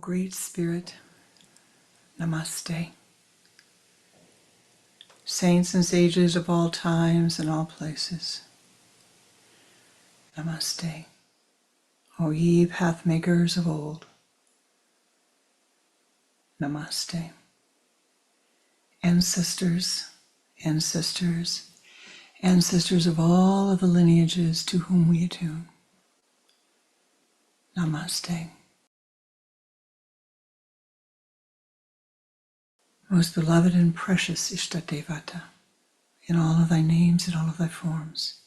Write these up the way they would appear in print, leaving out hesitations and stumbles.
Great Spirit, Namaste. Saints and sages of all times and all places, Namaste. O ye pathmakers of old, Namaste. Ancestors, ancestors, ancestors of all of the lineages to whom we attune, Namaste. Most beloved and precious Ishtadevata, in all of thy names and all of thy forms,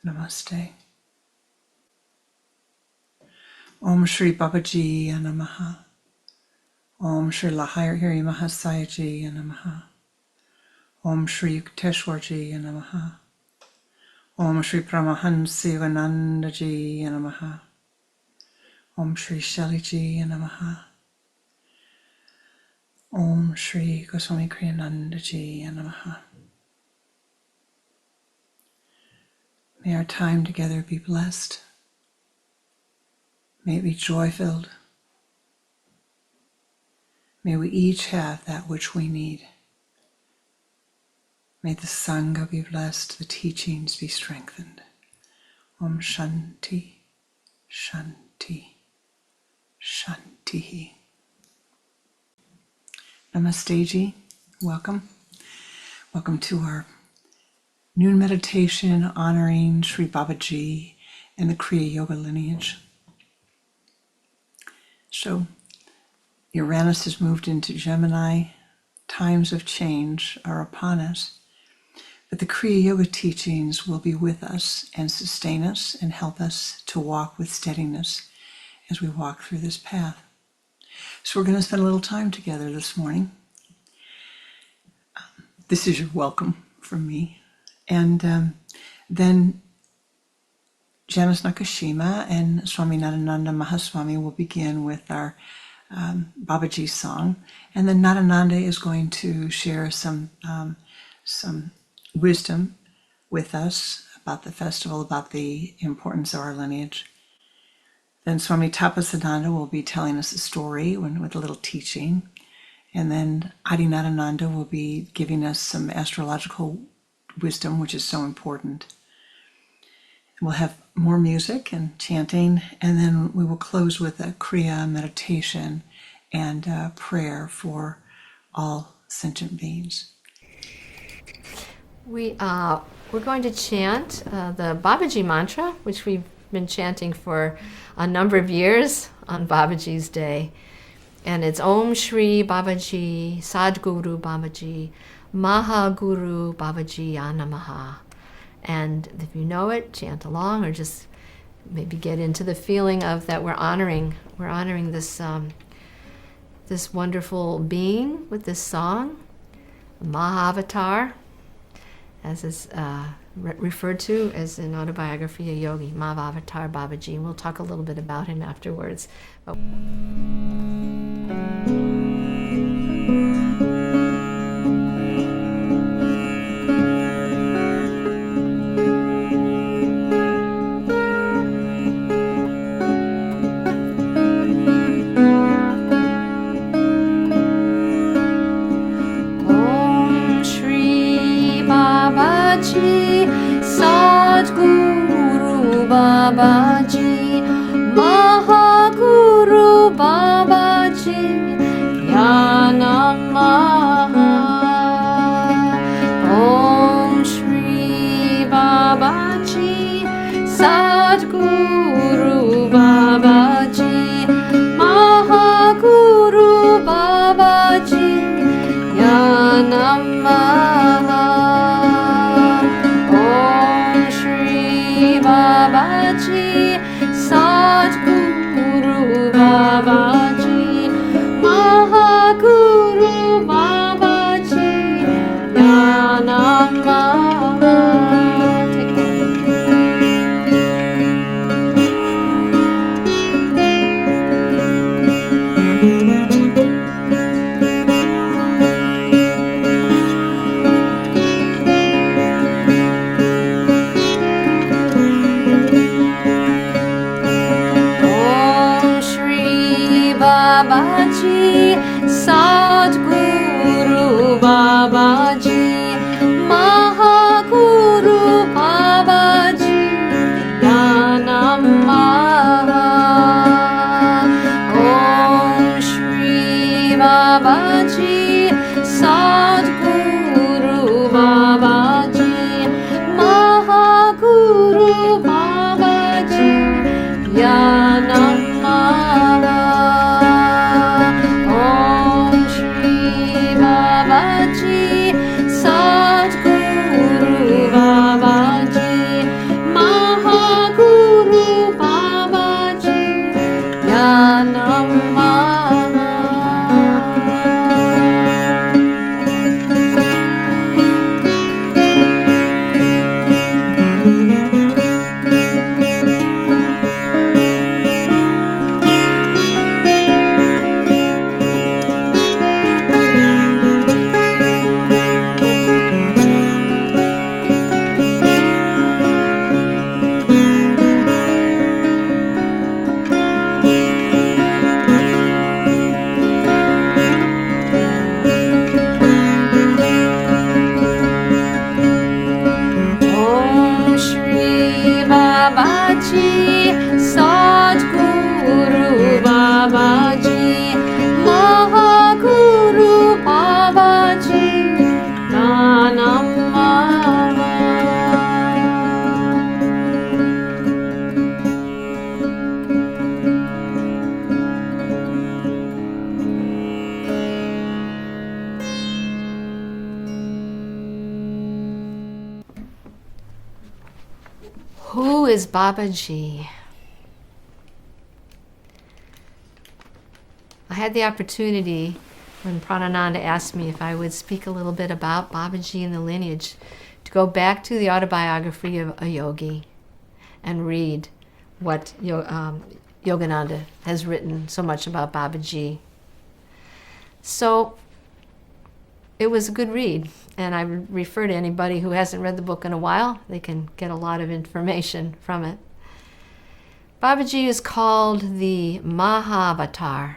Namaste. Om Shri Babaji Namaha. Om Shri Lahiri Mahasayaji Namaha. Om Shri Yukteswarji Namaha. Om Shri Paramahansivanandaji Namaha. Om Shri Shaliji Namaha. Om Shri Swami Kriyanandaji Namaha. May our time together be blessed. May it be joy-filled. May we each have that which we need. May the Sangha be blessed, the teachings be strengthened. Om Shanti, Shanti, Shanti. Namaste ji, welcome. Welcome to our noon meditation honoring Sri Babaji and the Kriya Yoga lineage. So, Uranus has moved into Gemini. Times of change are upon us. But the Kriya Yoga teachings will be with us and sustain us and help us to walk with steadiness as we walk through this path. So we're going to spend a little time together this morning. This is your welcome from me. And then Janice Nakashima and Swami Nadananda Mahaswami will begin with our Babaji song. And then Nadananda is going to share some wisdom with us about the festival, about the importance of our lineage. Then Swami Tapasananda will be telling us a story with a little teaching. And then Adi Nadananda will be giving us some astrological wisdom, which is so important. We'll have more music and chanting, and then we will close with a Kriya meditation and prayer for all sentient beings. We're going to chant the Babaji mantra, which we've been chanting for a number of years on Babaji's Day. And it's Om Shri Babaji, Sadguru Babaji, Mahaguru Babaji Namaha. And if you know it, chant along, or just maybe get into the feeling of that we're honoring this this wonderful being with this song, Mahavatar, as is referred to as an autobiography, a yogi, Mahavatar Babaji. And we'll talk a little bit about him afterwards. Sadguru Babaji, Mahaguru Babaji, Yanamaha. Om Shri Babaji, Sadguru Babaji, Mahaguru Babaji, Yanamaha. Babaji, Sadguru Babaji, Mahaguru Babaji, Yanamaha. Take Sadguru Babaji, Mahaguru Babaji, Yanamah. Om Shri Babaji, Sadguru Babaji, Mahaguru Babaji, Yanamah. Om Shri Babaji, Sadguru Babaji, Mahaguru Babaji, Yanamah. Om Shri Babaji, Sadguru Babaji, Mahaguru Babaji, Nanamah. Who is Babaji? I had the opportunity when Pranananda asked me if I would speak a little bit about Babaji and the lineage to go back to the autobiography of a yogi and read what Yogananda has written so much about Babaji. So it was a good read, and I would refer to anybody who hasn't read the book in a while. They can get a lot of information from it. Babaji is called the Mahavatar.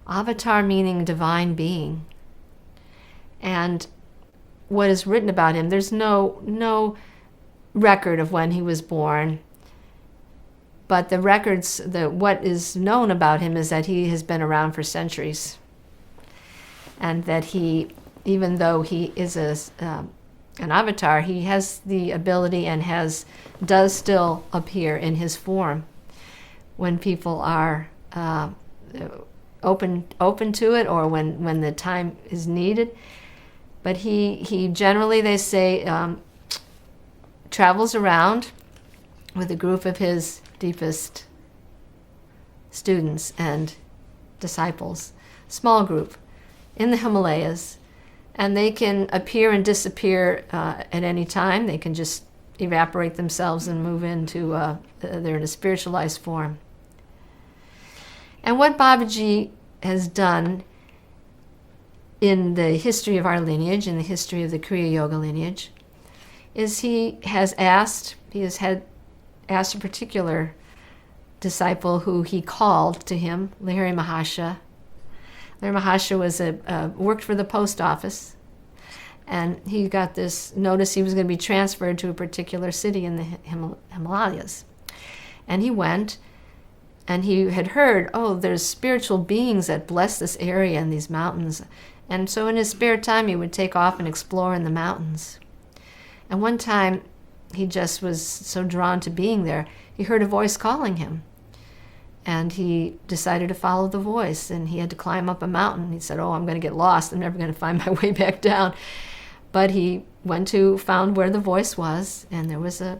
Avatar meaning divine being. And what is written about him, there's no record of when he was born. But the records, what is known about him is that he has been around for centuries. And that he, even though he is an avatar, he has the ability and does still appear in his form when people are open to it, or when the time is needed. But he generally, they say, travels around with a group of his deepest students and disciples, small group, in the Himalayas. And they can appear and disappear at any time. They can just evaporate themselves and move into, they're in a spiritualized form. And what Babaji has done in the history of our lineage, in the history of the Kriya Yoga lineage, is he has asked a particular disciple who he called to him, Lahiri Mahasaya. Lahiri Mahasaya was worked for the post office, and he got this notice he was going to be transferred to a particular city in the Himalayas. And he went, and he had heard, there's spiritual beings that bless this area and these mountains. And so in his spare time, he would take off and explore in the mountains. And one time, he just was so drawn to being there, he heard a voice calling him. And he decided to follow the voice, and he had to climb up a mountain. He said, I'm going to get lost. I'm never going to find my way back down. But he found where the voice was, and there was a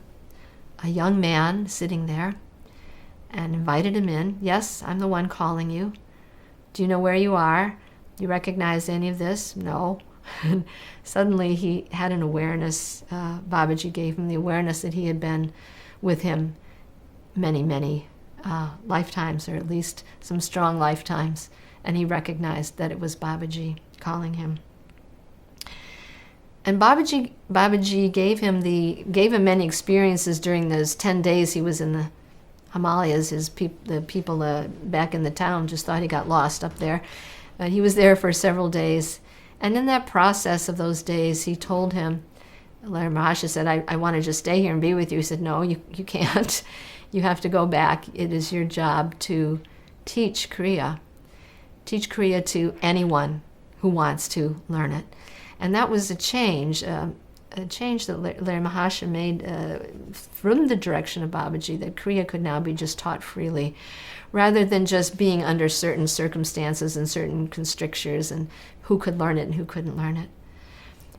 young man sitting there, and invited him in. Yes, I'm the one calling you. Do you know where you are? Do you recognize any of this? No. And suddenly he had an awareness. Babaji gave him the awareness that he had been with him many, many lifetimes, or at least some strong lifetimes. And he recognized that it was Babaji calling him. And Babaji gave him many experiences during those 10 days he was in the Himalayas. The people back in the town just thought he got lost up there. But he was there for several days. And in that process of those days, he told him, Larry Mahasha said, I want to just stay here and be with you. He said, no, you can't. You have to go back. It is your job to teach Kriya. Teach Kriya to anyone who wants to learn it. And that was a change that Larry Mahasha made from the direction of Babaji, that Kriya could now be just taught freely, rather than just being under certain circumstances and certain constrictures and who could learn it and who couldn't learn it.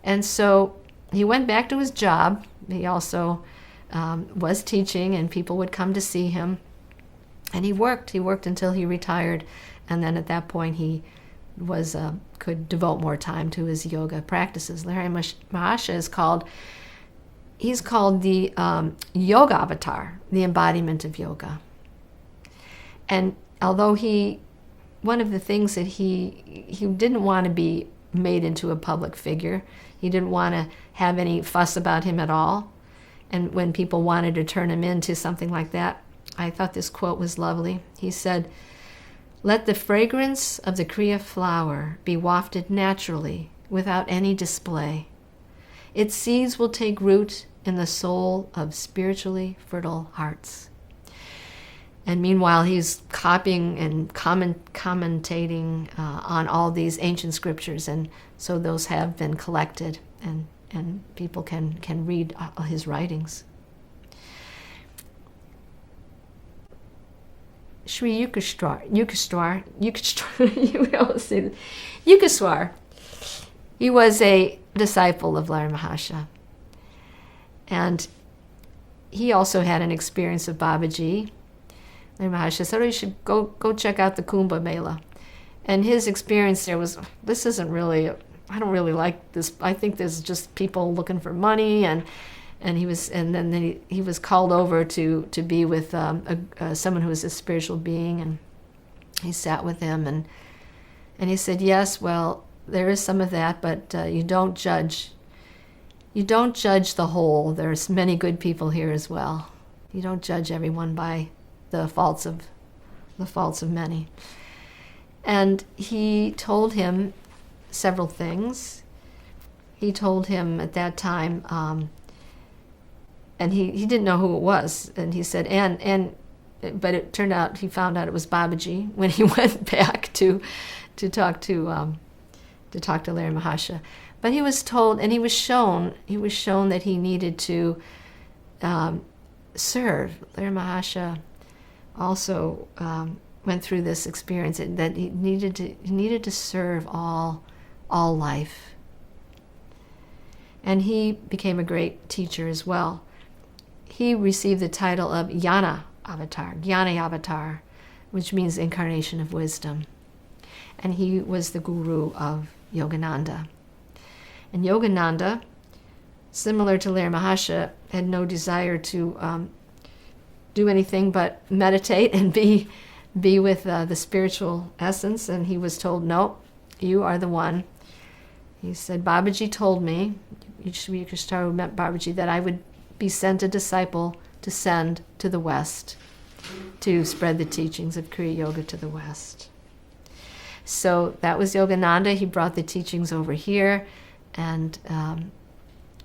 And so he went back to his job. He also was teaching, and people would come to see him. And he worked until he retired. And then at that point, he could devote more time to his yoga practices. Larry Mahasha is called the yoga avatar, the embodiment of yoga. And although one of the things that he didn't want to be made into a public figure, he didn't want to have any fuss about him at all. And when people wanted to turn him into something like that, I thought this quote was lovely. He said, "Let the fragrance of the Kriya flower be wafted naturally without any display. Its seeds will take root in the soul of spiritually fertile hearts." And meanwhile, he's copying and commentating on all these ancient scriptures, and so those have been collected, and people can read his writings. Sri Yukeswar, we always say that. Yukeswar, he was a disciple of Larry Mahasha. And he also had an experience of Babaji. Larry Mahasha said, you should go check out the Kumbh Mela. And his experience there was, this isn't really, I don't really like this. I think there's just people looking for money, and he was called over to be with someone who was a spiritual being, and he sat with him, and he said, yes, well, there is some of that, but you don't judge. You don't judge the whole. There's many good people here as well. You don't judge everyone by the faults of many. And he told him several things. He told him at that time, and he didn't know who it was, and he said, but it turned out, he found out it was Babaji when he went back to talk to Larry Mahasha. But he was told, and he was shown that he needed to serve. Larry Mahasha also went through this experience, that he needed to serve all life. And he became a great teacher as well. He received the title of Jnana Avatar, which means incarnation of wisdom. And he was the guru of Yogananda. And Yogananda, similar to Larry Mahasha, had no desire to do anything but meditate and be with the spiritual essence. And he was told, no, you are the one. He said, Babaji told me, Sri Krishna met Babaji, that I would be sent a disciple to send to the West, to spread the teachings of Kriya Yoga to the West. So that was Yogananda. He brought the teachings over here and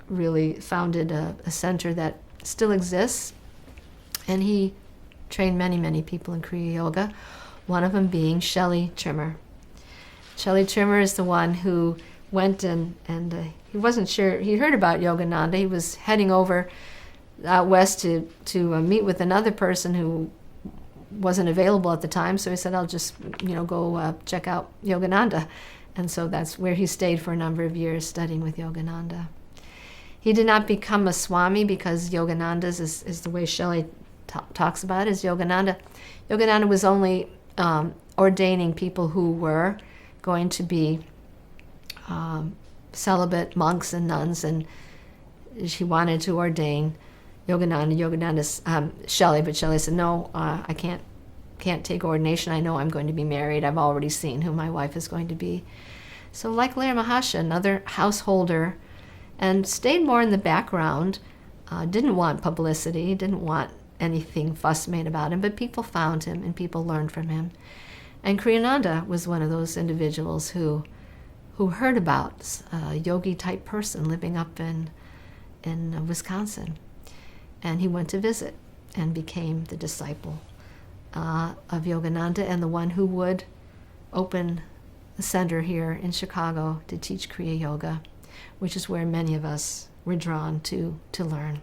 really founded a center that still exists. And he trained many, many people in Kriya Yoga, one of them being Shelley Trimmer. Shelley Trimmer is the one who went and he wasn't sure. He heard about Yogananda. He was heading over out west to meet with another person who wasn't available at the time. So he said, I'll just go check out Yogananda. And so that's where he stayed for a number of years, studying with Yogananda. He did not become a Swami, because Yogananda's is the way Shelley talks about it, is Yogananda. Yogananda was only ordaining people who were going to be celibate monks and nuns, and she wanted to ordain Yogananda's Shelley, but Shelley said, no, I can't take ordination. I know I'm going to be married. I've already seen who my wife is going to be. So like Larry Mahasha, another householder, and stayed more in the background, didn't want publicity, didn't want anything fuss made about him, but people found him and people learned from him. And Kriyananda was one of those individuals who heard about a yogi-type person living up in Wisconsin. And he went to visit and became the disciple of Yogananda and the one who would open the center here in Chicago to teach Kriya Yoga, which is where many of us were drawn to learn.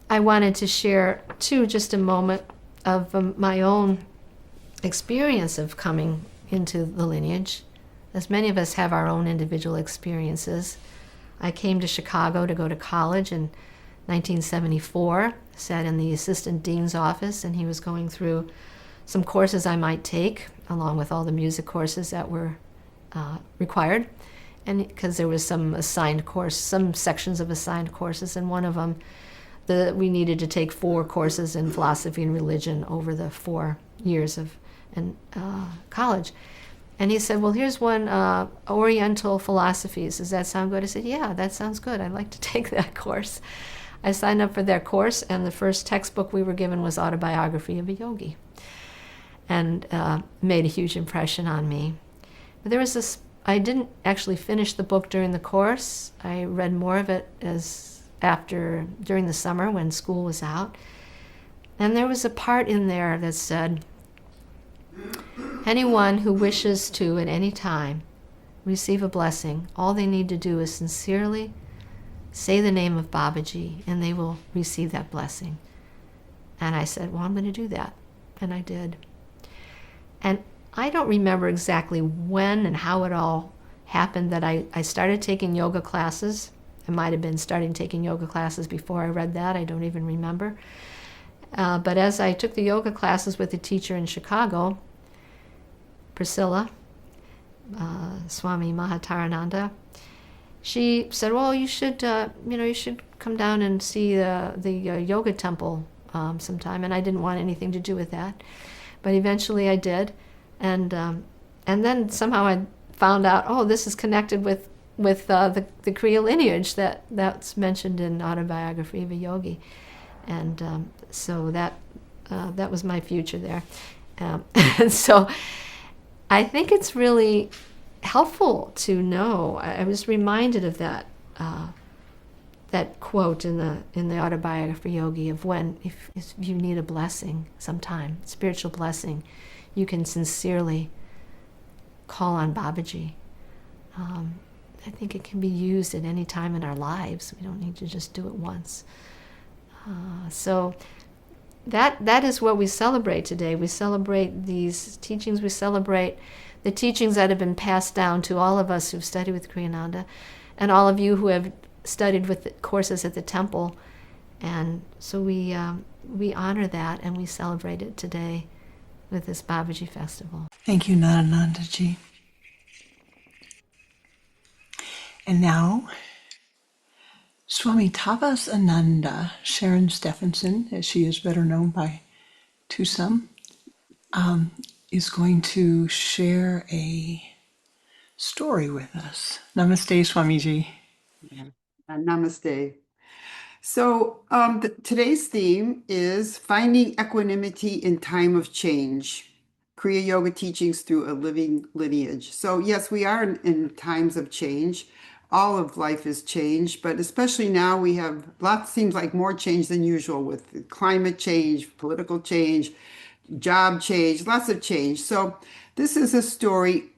I wanted to share, too, just a moment of my own experience of coming into the lineage, as many of us have our own individual experiences. I came to Chicago to go to college in 1974, sat in the assistant dean's office, and he was going through some courses I might take, along with all the music courses that were required, and because there was some sections of assigned courses, and one of them, we needed to take 4 courses in philosophy and religion over the 4 years of college. And he said, well, here's one, Oriental Philosophies. Does that sound good? I said, yeah, that sounds good. I'd like to take that course. I signed up for that course, and the first textbook we were given was Autobiography of a Yogi, and made a huge impression on me. But there was this, I didn't actually finish the book during the course. I read more of it during the summer when school was out. And there was a part in there that said, anyone who wishes to at any time receive a blessing, all they need to do is sincerely say the name of Babaji and they will receive that blessing. And I said, well, I'm going to do that. And I did. And I don't remember exactly when and how it all happened that I started taking yoga classes. I might have been starting taking yoga classes before I read that. I don't even remember. But as I took the yoga classes with a teacher in Chicago, Priscilla, Swami Mahatarananda, she said, well, you should come down and see the yoga temple sometime. And I didn't want anything to do with that. But eventually I did. And then somehow I found out, oh, this is connected with the Kriya lineage that's mentioned in Autobiography of a Yogi. And so that was my future there. And so I think it's really helpful to know. I was reminded of that quote in the Autobiography of a Yogi of when, if you need a blessing sometime, spiritual blessing, you can sincerely call on Babaji. I think it can be used at any time in our lives. We don't need to just do it once. So that is what we celebrate today. We celebrate these teachings. We celebrate the teachings that have been passed down to all of us who've studied with Kriyananda, and all of you who have studied with the courses at the temple. And so we honor that and we celebrate it today with this Babaji Festival. Thank you, Nadanandaji. And now, Swami Tapas Ananda, Sharon Stephenson, as she is better known to some, is going to share a story with us. Namaste, Swamiji. Yeah. Namaste. So today's theme is finding equanimity in time of change. Kriya Yoga teachings through a living lineage. So yes, we are in times of change. All of life is change, but especially now we have seems like more change than usual with climate change, political change, job change, lots of change. So this is a story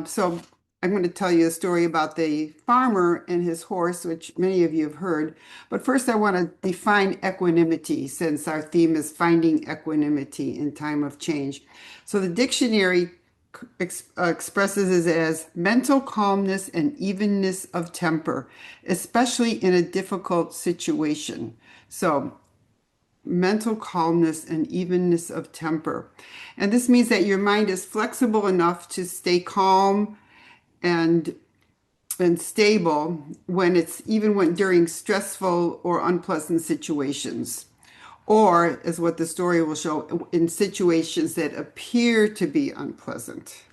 so I'm going to tell you a story about the farmer and his horse, which many of you have heard. But first I want to define equanimity, since our theme is finding equanimity in time of change. So the dictionary expresses it as mental calmness and evenness of temper, especially in a difficult situation. So mental calmness and evenness of temper. And this means that your mind is flexible enough to stay calm and stable during stressful or unpleasant situations, or as what the story will show, in situations that appear to be unpleasant.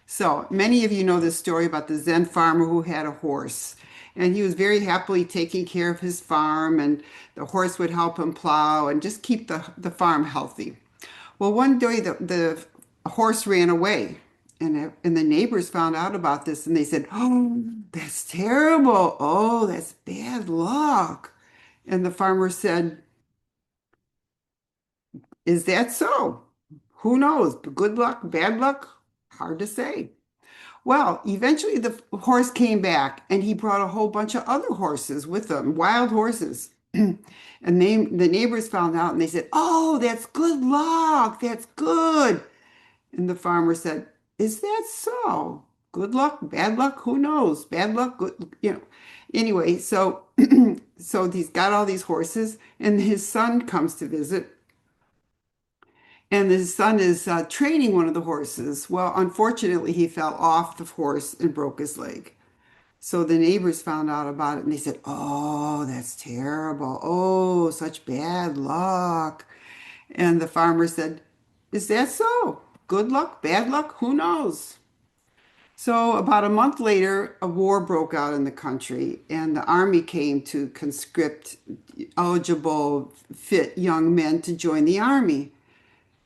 So many of you know this story about the Zen farmer who had a horse, and he was very happily taking care of his farm, and the horse would help him plow and just keep the farm healthy. Well, one day the horse ran away, and the neighbors found out about this, and they said, "Oh, that's terrible. Oh, that's bad luck." And the farmer said, "Is that so? Who knows? Good luck, bad luck? Hard to say." Well, eventually the horse came back and he brought a whole bunch of other horses with him, wild horses. And the neighbors found out and they said, "Oh, that's good luck. That's good." And the farmer said, "Is that so? Good luck, bad luck, who knows? Bad luck, good, you know." Anyway, so so he's got all these horses and his son comes to visit. And his son is training one of the horses. Well, unfortunately, he fell off the horse and broke his leg. So the neighbors found out about it and they said, "Oh, that's terrible. Oh, such bad luck." And the farmer said, "Is that so? Good luck, bad luck, who knows?" So about a month later, a war broke out in the country, and the army came to conscript eligible, fit young men to join the army.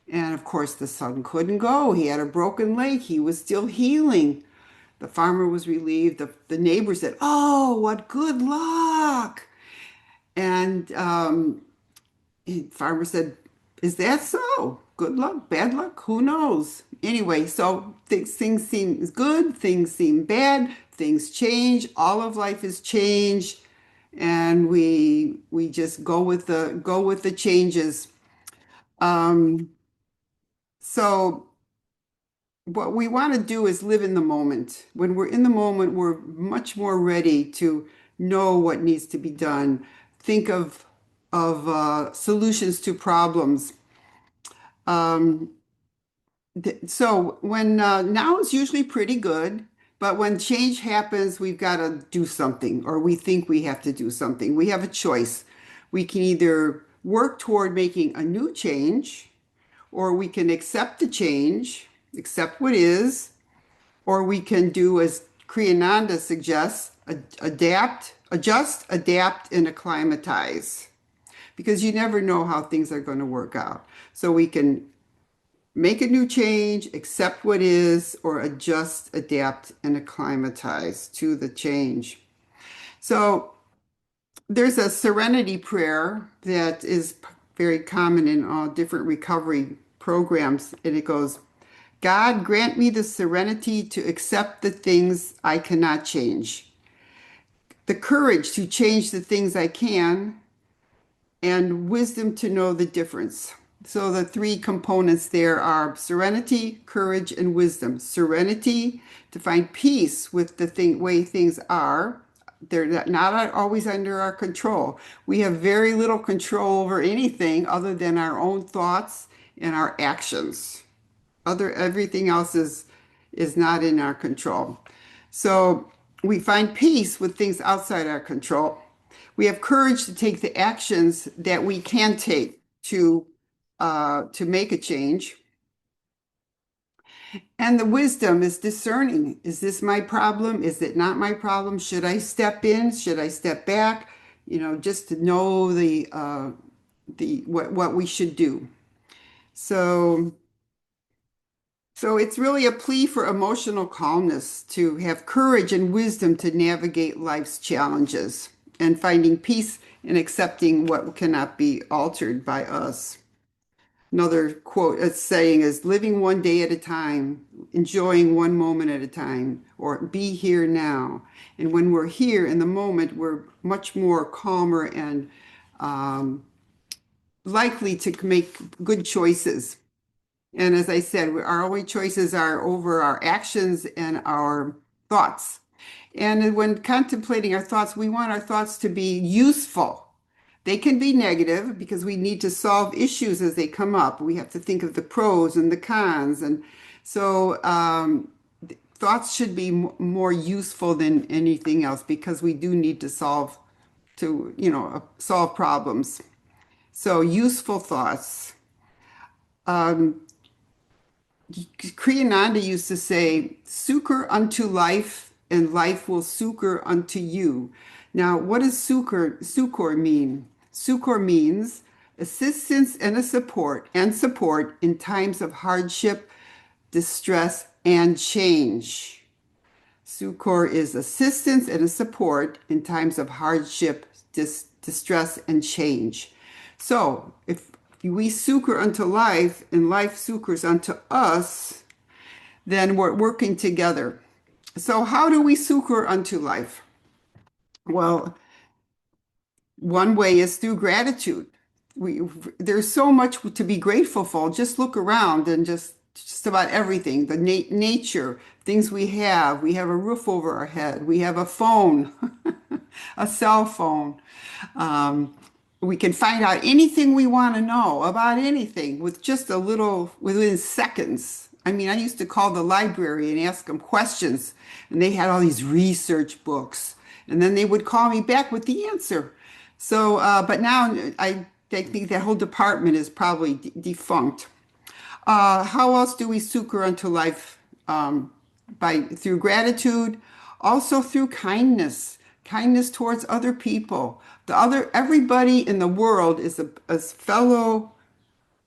And of course, the son couldn't go. He had a broken leg. He was still healing. The farmer was relieved. The neighbor said, "Oh, what good luck." And the farmer said, "Is that so? Good luck, bad luck, who knows?" Anyway, so things seem good, things seem bad, things change. All of life is change, and we just go with the changes. Um, so what we want to do is live in the moment. When we're in the moment, we're much more ready to know what needs to be done, think of solutions to problems. Um, so when now is usually pretty good, but when change happens, we've got to do something, or we think we have to do something. We have a choice. We can either work toward making a new change, or we can accept the change, accept what is, or we can do as Kriyananda suggests, adapt, adjust, adapt, and acclimatize. Because you never know how things are going to work out. So we can make a new change, accept what is, or adjust, adapt, and acclimatize to the change. So there's a serenity prayer that is very common in all different recovery programs, and it goes, "God, grant me the serenity to accept the things I cannot change, the courage to change the things I can, and wisdom to know the difference." So the three components there are serenity, courage, and wisdom. Serenity to find peace with the way things are. They're not always under our control. We have very little control over anything other than our own thoughts and our actions. Everything else is not in our control. So we find peace with things outside our control. We have courage to take the actions that we can take to make a change. And the wisdom is discerning. Is this my problem? Is it not my problem? Should I step in? Should I step back? You know, just to know what we should do. So it's really a plea for emotional calmness, to have courage and wisdom to navigate life's challenges and finding peace in accepting what cannot be altered by us. Another quote, it's saying is living one day at a time, enjoying one moment at a time, or be here now. And when we're here in the moment, we're much more calmer and likely to make good choices. And as I said, our only choices are over our actions and our thoughts. And when contemplating our thoughts, we want our thoughts to be useful. They can be negative because we need to solve issues as they come up. We have to think of the pros and the cons. And so thoughts should be more useful than anything else, because we do need to solve problems. So useful thoughts. Kriyananda used to say, "Succor unto life, and life will succor unto you." Now, what does succor mean? Succor means assistance and support in times of hardship, distress, and change. Succor is assistance and a support in times of hardship, distress, and change. So if we succor unto life and life succors unto us, then we're working together. So how do we succor unto life? Well, one way is through gratitude. We there's so much to be grateful for. Just look around and just about everything, the nature, things we have. We have a roof over our head. We have a phone, a cell phone. Um, we can find out anything we want to know about anything with just a little, within seconds. I mean, I used to call the library and ask them questions, and they had all these research books, and then they would call me back with the answer. So, but now I think that whole department is probably defunct. How else do we succor unto life? Through gratitude, also through kindness, kindness towards other people. Everybody in the world is a fellow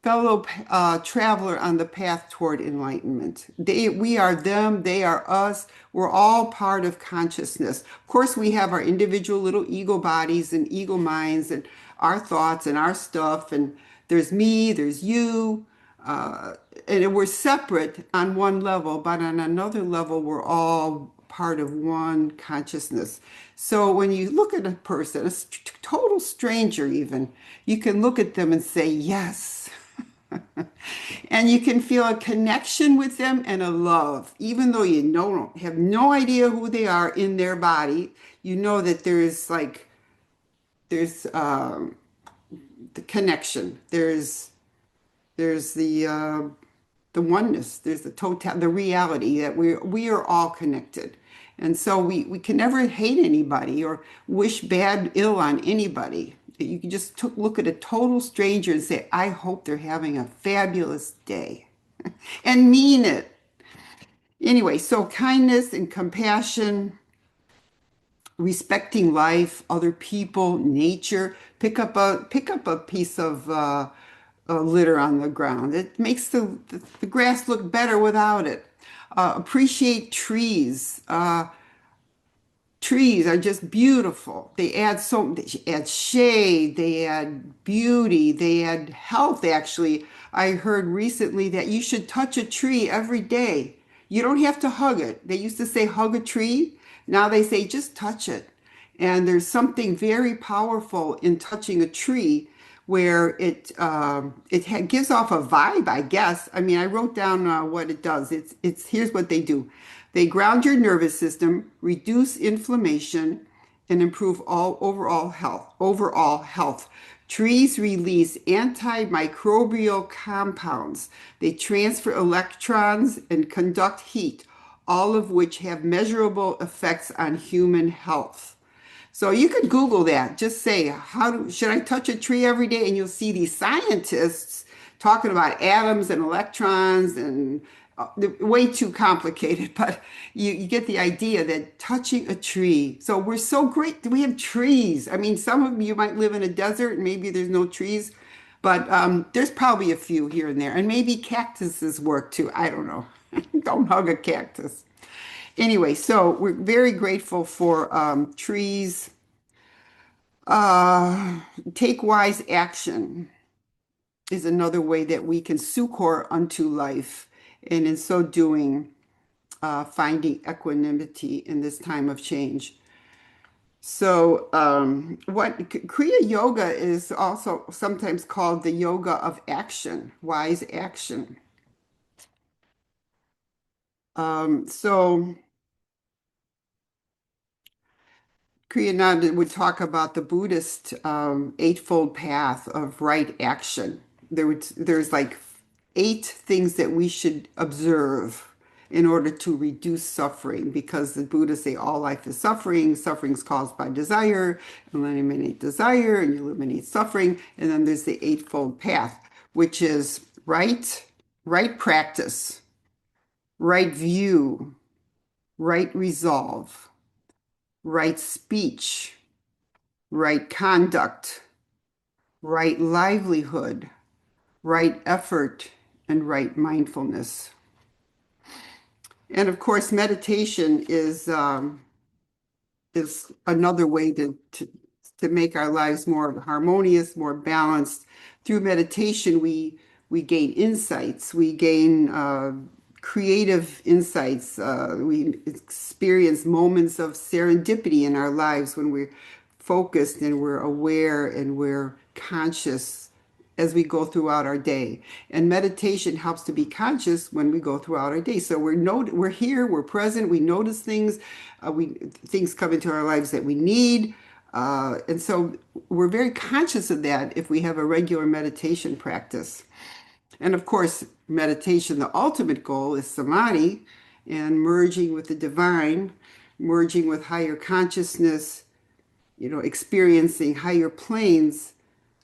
traveler on the path toward enlightenment. We are them, they are us. We're all part of consciousness. Of course, we have our individual little ego bodies and ego minds and our thoughts and our stuff. And there's me, there's you. And we're separate on one level, but on another level, we're all part of one consciousness. So when you look at a person, total stranger even, you can look at them and say, yes. And you can feel a connection with them and a love, even though you have no idea who they are in their body. You know that there's the connection. There's the oneness. There's the reality that we are all connected. And so we can never hate anybody or wish ill on anybody. You can just look at a total stranger and say, I hope they're having a fabulous day and mean it. Anyway, so kindness and compassion, respecting life, other people, nature. Pick up a piece of litter on the ground. It makes the grass look better without it. Appreciate trees. Trees are just beautiful. They add shade, they add beauty, they add health, actually. I heard recently that you should touch a tree every day. You don't have to hug it. They used to say hug a tree. Now they say just touch it. And there's something very powerful in touching a tree where it gives off a vibe, I guess. I mean, I wrote down what it does. Here's what they do. They ground your nervous system, reduce inflammation, and improve overall health. Trees release antimicrobial compounds. They transfer electrons and conduct heat, all of which have measurable effects on human health. So you could Google that. Just say, should I touch a tree every day? And you'll see these scientists talking about atoms and electrons and way too complicated, but you get the idea that touching a tree. So we're so great. We have trees. I mean, some of you might live in a desert and maybe there's no trees, but there's probably a few here and there. And maybe cactuses work too. I don't know. Don't hug a cactus. Anyway, so we're very grateful for trees. Take wise action is another way that we can succor unto life. And in so doing, finding equanimity in this time of change. So what Kriya Yoga is also sometimes called the yoga of action, wise action. So Pranananda would talk about the Buddhist eightfold path of right action. There's like 8 things that we should observe in order to reduce suffering, because the Buddhists say all life is suffering. Suffering is caused by desire. Eliminate desire and you eliminate suffering. And then there's the eightfold path, which is right practice, right view, right resolve, right speech, right conduct, right livelihood, right effort, and right mindfulness. And of course, meditation is another way to make our lives more harmonious, more balanced. Through meditation, we gain insights, we gain creative insights. We experience moments of serendipity in our lives when we're focused and we're aware and we're conscious as we go throughout our day. And meditation helps to be conscious when we go throughout our day. So we're here, we're present, we notice things, things come into our lives that we need. And so we're very conscious of that if we have a regular meditation practice. And of course, meditation, the ultimate goal is samadhi and merging with the divine, merging with higher consciousness, experiencing higher planes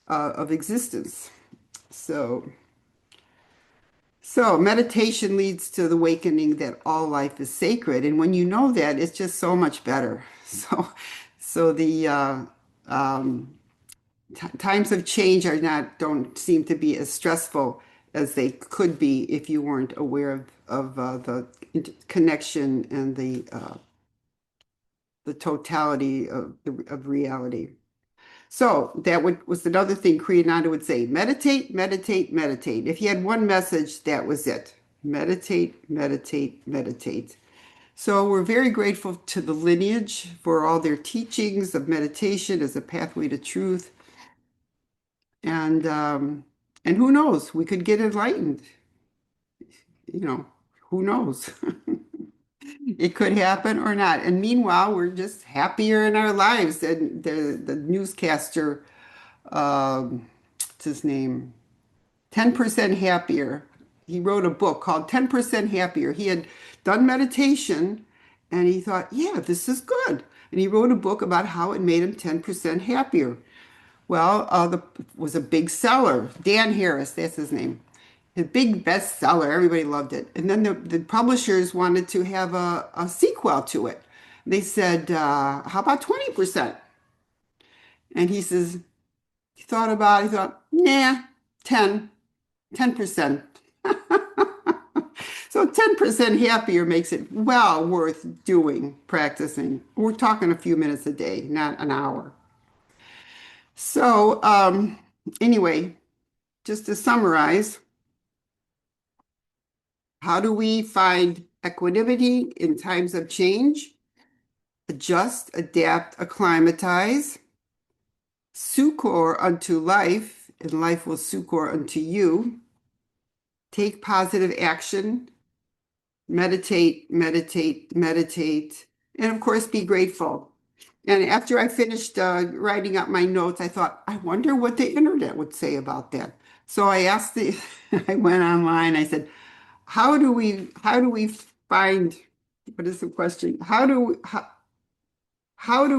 of existence. So, so meditation leads to the awakening that all life is sacred, and when you know that, it's just so much better. So the times of change don't seem to be as stressful as they could be if you weren't aware of the connection and the totality of reality. So that was another thing Kriyananda would say, meditate, meditate, meditate. If he had one message, that was it. Meditate, meditate, meditate. So we're very grateful to the lineage for all their teachings of meditation as a pathway to truth. And who knows, we could get enlightened. Who knows? It could happen or not. And meanwhile, we're just happier in our lives. And the newscaster, what's his name? 10% Happier. He wrote a book called 10% Happier. He had done meditation and he thought, yeah, this is good. And he wrote a book about how it made him 10% happier. Well, was a big seller. Dan Harris, that's his name. A big bestseller. Everybody loved it. And then the publishers wanted to have a sequel to it. They said, how about 20%? And he says, he thought about it, he thought, nah, 10%. So 10% happier makes it well worth doing, practicing. We're talking a few minutes a day, not an hour. So anyway, just to summarize, how do we find equanimity in times of change? Adjust, adapt, acclimatize, succor unto life, and life will succor unto you. Take positive action, meditate, meditate, meditate, and of course, be grateful. And after I finished writing up my notes, I thought, I wonder what the internet would say about that. So I asked I went online, I said, how do we find, what is the question? How do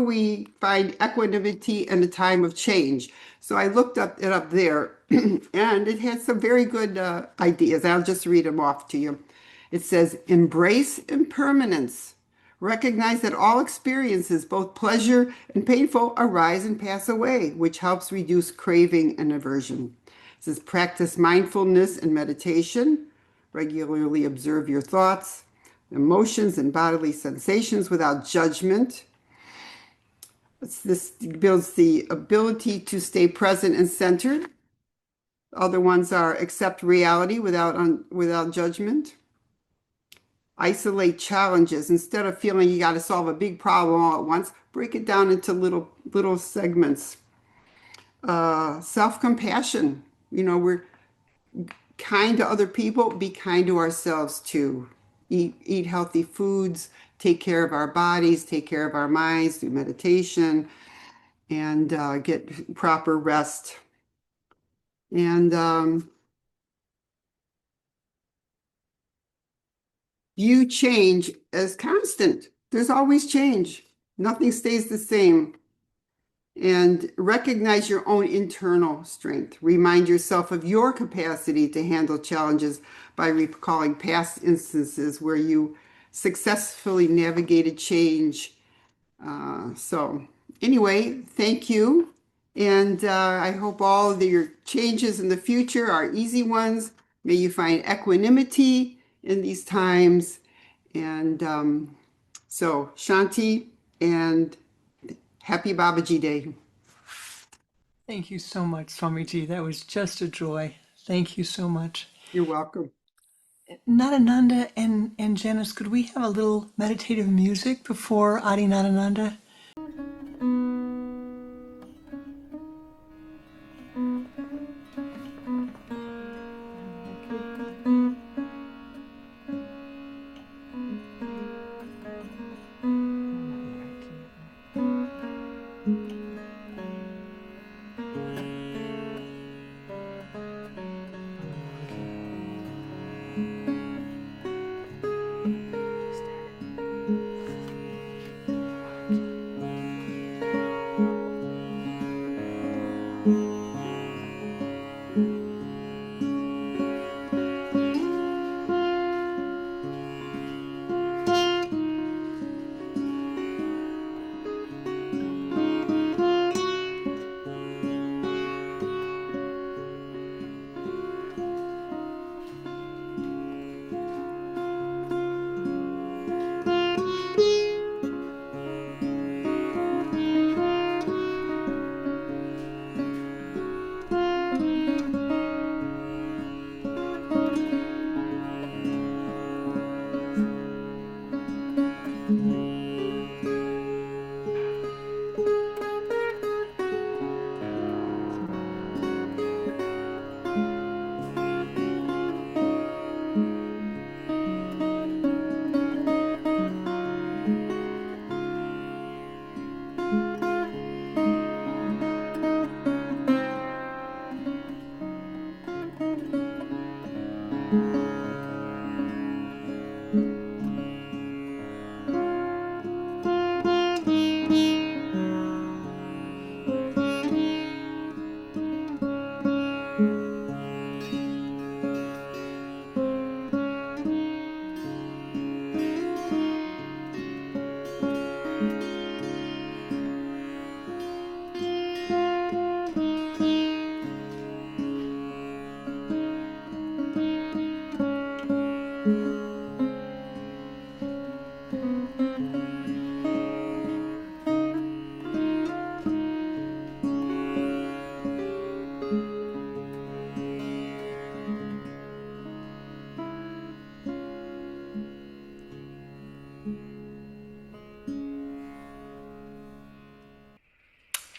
we find equanimity in a time of change? So I looked it up there, and it has some very good ideas. I'll just read them off to you. It says, embrace impermanence. Recognize that all experiences, both pleasure and painful, arise and pass away, which helps reduce craving and aversion. It says, practice mindfulness and meditation. Regularly observe your thoughts, emotions, and bodily sensations without judgment. This builds the ability to stay present and centered. Other ones are accept reality without judgment. Isolate challenges. Instead of feeling you got to solve a big problem all at once, break it down into little segments. Self-compassion. We're kind to other people, be kind to ourselves too. Eat healthy foods, take care of our bodies, take care of our minds through meditation, and get proper rest. And view change as constant. There's always change. Nothing stays the same. And recognize your own internal strength. Remind yourself of your capacity to handle challenges by recalling past instances where you successfully navigated change. So anyway, thank you. And I hope all of your changes in the future are easy ones. May you find equanimity in these times. And so, Shanti and happy Babaji Day. Thank you so much, Swamiji. That was just a joy. Thank you so much. You're welcome. Nadananda and Janice, could we have a little meditative music before Adi Nadananda?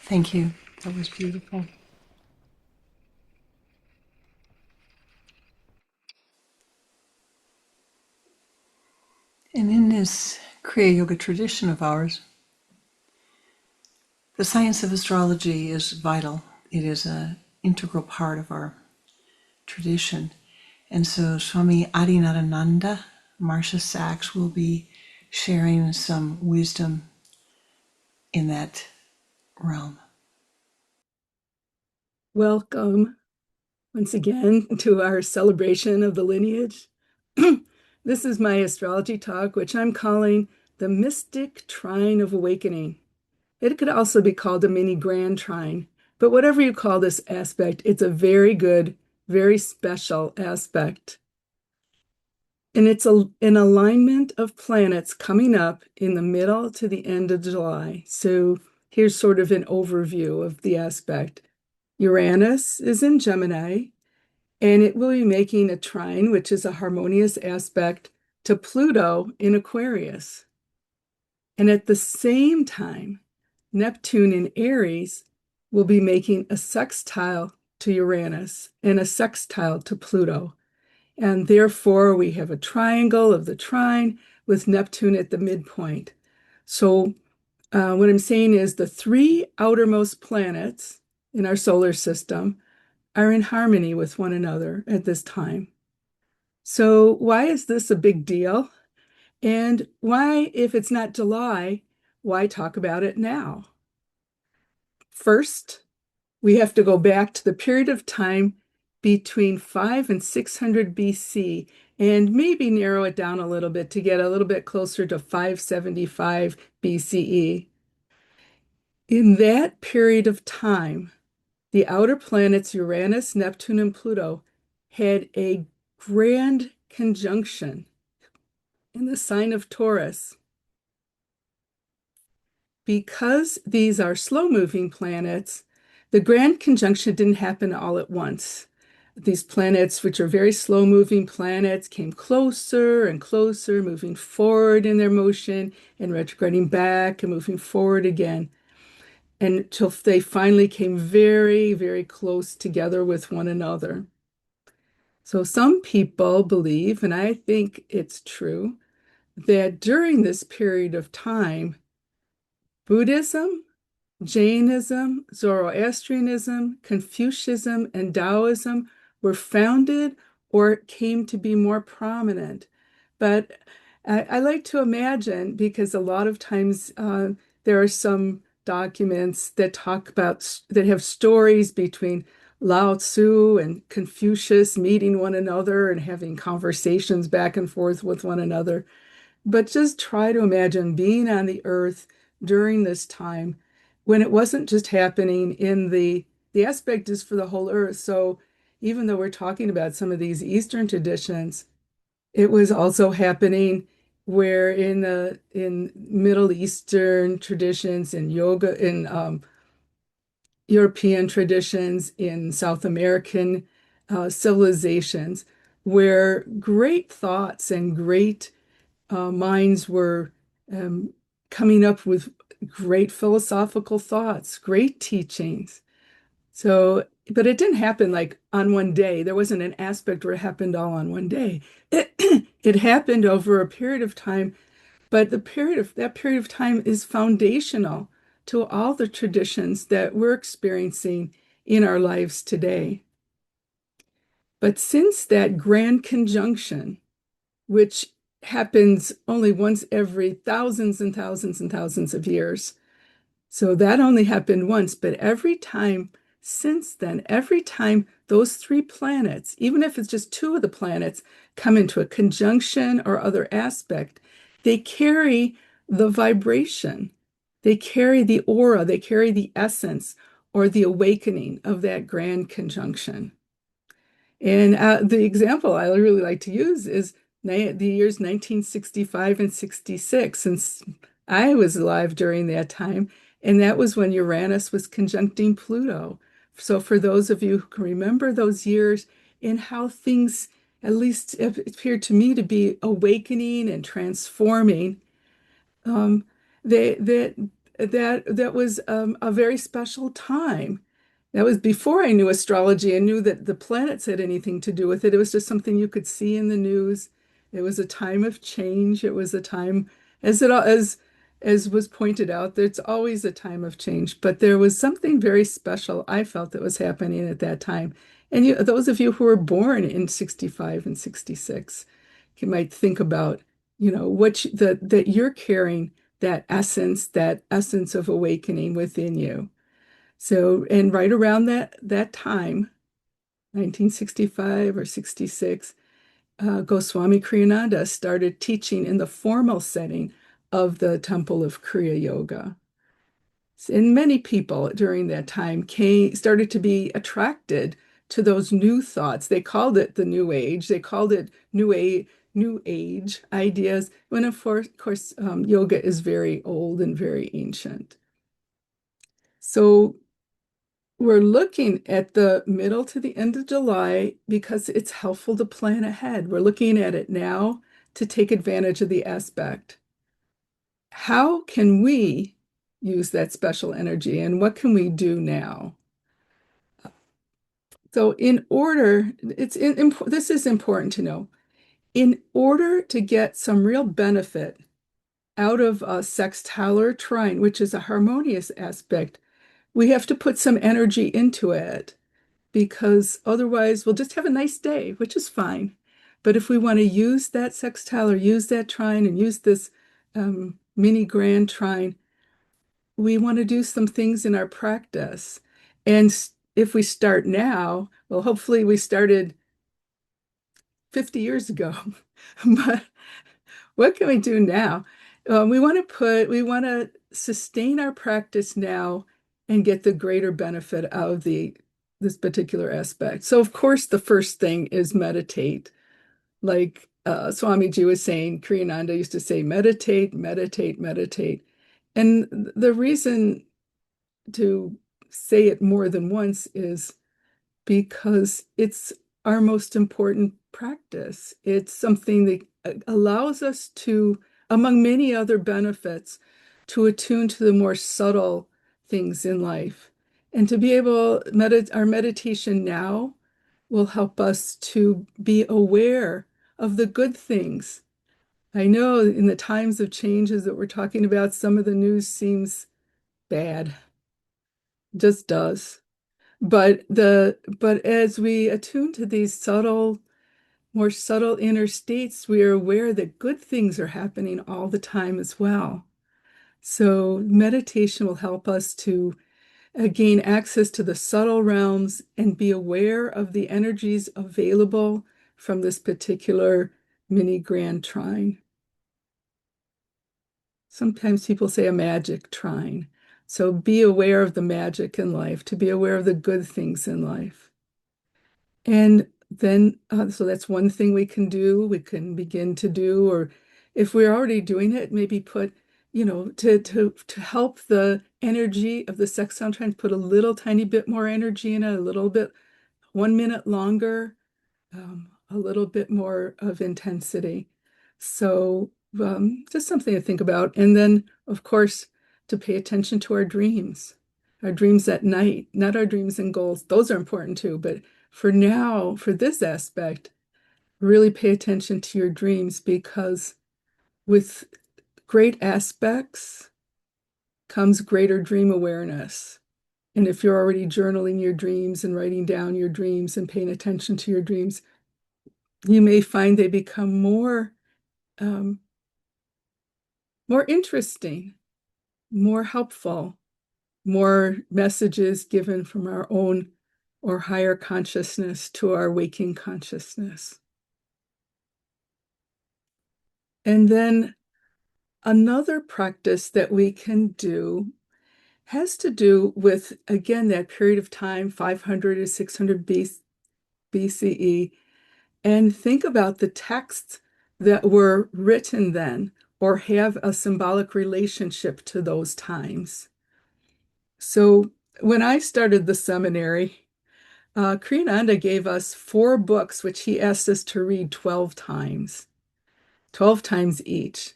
Thank you. That was beautiful. And in this Kriya Yoga tradition of ours, the science of astrology is vital. It is an integral part of our tradition. And so Swami Adinadananda, Marcia Sachs, will be sharing some wisdom in that realm. Welcome once again to our celebration of the lineage. This is my astrology talk, which I'm calling the Mystic Trine of Awakening. It could also be called a mini grand trine, but whatever you call this aspect, it's a very good, very special aspect. And it's an alignment of planets coming up in the middle to the end of July. So here's sort of an overview of the aspect. Uranus is in Gemini, and it will be making a trine, which is a harmonious aspect, to Pluto in Aquarius. And at the same time, Neptune in Aries will be making a sextile to Uranus and a sextile to Pluto. And therefore, we have a triangle of the trine with Neptune at the midpoint. So what I'm saying is the three outermost planets in our solar system are in harmony with one another at this time. So why is this a big deal? And why, if it's not July, why talk about it now? First, we have to go back to the period of time between 5 and 600 BC and maybe narrow it down a little bit to get a little bit closer to 575 BCE. In that period of time, the outer planets Uranus, Neptune, and Pluto had a grand conjunction in the sign of Taurus. Because these are slow-moving planets, the grand conjunction didn't happen all at once. These planets, which are very slow-moving planets, came closer and closer, moving forward in their motion and retrograding back and moving forward again, until they finally came very, very close together with one another. So some people believe, and I think it's true, that during this period of time, Buddhism, Jainism, Zoroastrianism, Confucianism, and Taoism were founded or came to be more prominent. But I like to imagine, because a lot of times there are some documents that talk about, that have stories between Lao Tzu and Confucius meeting one another and having conversations back and forth with one another. But just try to imagine being on the earth during this time when it wasn't just happening in the aspect is for the whole earth. So even though we're talking about some of these Eastern traditions, it was also happening where in Middle Eastern traditions, in yoga, in European traditions, in South American civilizations, where great thoughts and great minds were coming up with great philosophical thoughts, great teachings. So, but it didn't happen like on one day. There wasn't an aspect where it happened all on one day. It happened over a period of time, but that period of time is foundational to all the traditions that we're experiencing in our lives today. But since that grand conjunction, which happens only once every thousands and thousands and thousands of years. So that only happened once, but every time since then, every time those three planets, even if it's just two of the planets, come into a conjunction or other aspect, they carry the vibration, they carry the aura, they carry the essence or the awakening of that grand conjunction. And the example I really like to use is the years 1965 and 66, since I was alive during that time. And that was when Uranus was conjuncting Pluto. So for those of you who can remember those years and how things, at least appeared to me to be awakening and transforming, um, they, that was a very special time. That was before I knew astrology and knew that the planets had anything to do with it. It was just something you could see in the news. It was a time of change. It was a time, as was pointed out, there's always a time of change. But there was something very special I felt that was happening at that time. And those of you who were born in 65 and 66, you might think about, that you're carrying that essence of awakening within you. So, and right around that time, 1965 or 66, Swami Kriyananda started teaching in the formal setting of the Temple of Kriya Yoga. And many people during that time started to be attracted to those new thoughts. They called it the New Age. They called it New Age ideas, when of course yoga is very old and very ancient. So we're looking at the middle to the end of July because it's helpful to plan ahead. We're looking at it now to take advantage of the aspect. How can we use that special energy, and what can we do now? So this is important to know. In order to get some real benefit out of a sextile trine, which is a harmonious aspect, we have to put some energy into it, because otherwise we'll just have a nice day, which is fine. But if we want to use that sextile or use that trine and use this mini grand trine, we want to do some things in our practice. And if we start now, well, hopefully we started 50 years ago, but what can we do now? We want to sustain our practice now and get the greater benefit out of this particular aspect. So of course, the first thing is meditate. Like Swamiji was saying, Kriyananda used to say, meditate, meditate, meditate. And the reason to say it more than once is because it's our most important practice. It's something that allows us to, among many other benefits, to attune to the more subtle things in life. And to be able, our meditation now will help us to be aware of the good things. I know in the times of changes that we're talking about, some of the news seems bad, just does. But as we attune to these more subtle inner states, we are aware that good things are happening all the time as well. So meditation will help us to gain access to the subtle realms and be aware of the energies available from this particular mini grand trine. Sometimes people say a magic trine. So be aware of the magic in life, to be aware of the good things in life. And then, so that's one thing we can do, we can begin to do, or if we're already doing it, maybe put, to help the energy of the sex sound trine, put a little tiny bit more energy in it, a little bit, 1 minute longer, a little bit more of intensity. So just something to think about. And then, of course, to pay attention to our dreams at night, not our dreams and goals. Those are important too. But for now, for this aspect, really pay attention to your dreams, because with great aspects comes greater dream awareness. And if you're already journaling your dreams and writing down your dreams and paying attention to your dreams, you may find they become more interesting, more helpful, more messages given from our own or higher consciousness to our waking consciousness. And then another practice that we can do has to do with, again, that period of time, 500 to 600 BCE, and think about the texts that were written then or have a symbolic relationship to those times. So when I started the seminary, Kriyananda gave us 4 books, which he asked us to read 12 times each.